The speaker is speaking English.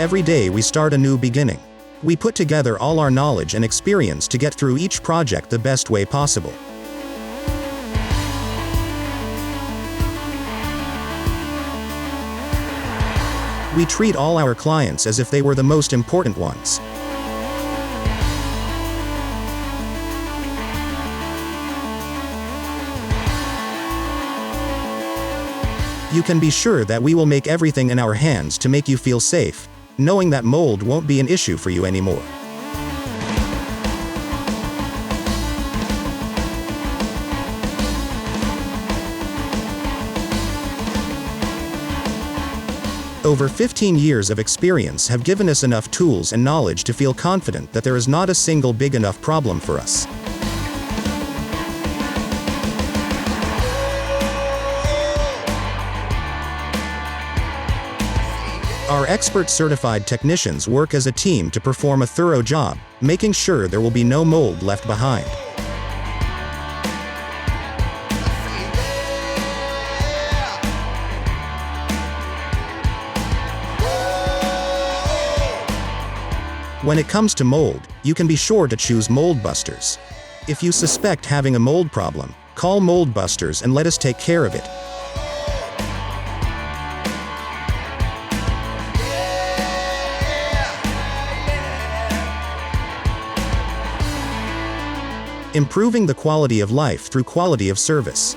Every day we start a new beginning. We put together all our knowledge and experience to get through each project the best way possible. We treat all our clients as if they were the most important ones. You can be sure that we will make everything in our hands to make you feel safe, knowing that mold won't be an issue for you anymore. Over 15 years of experience have given us enough tools and knowledge to feel confident that there is not a single big enough problem for us. Our expert certified technicians work as a team to perform a thorough job, making sure there will be no mold left behind. When it comes to mold, you can be sure to choose Mold Busters. If you suspect having a mold problem, call Mold Busters and let us take care of it. Improving the quality of life through quality of service.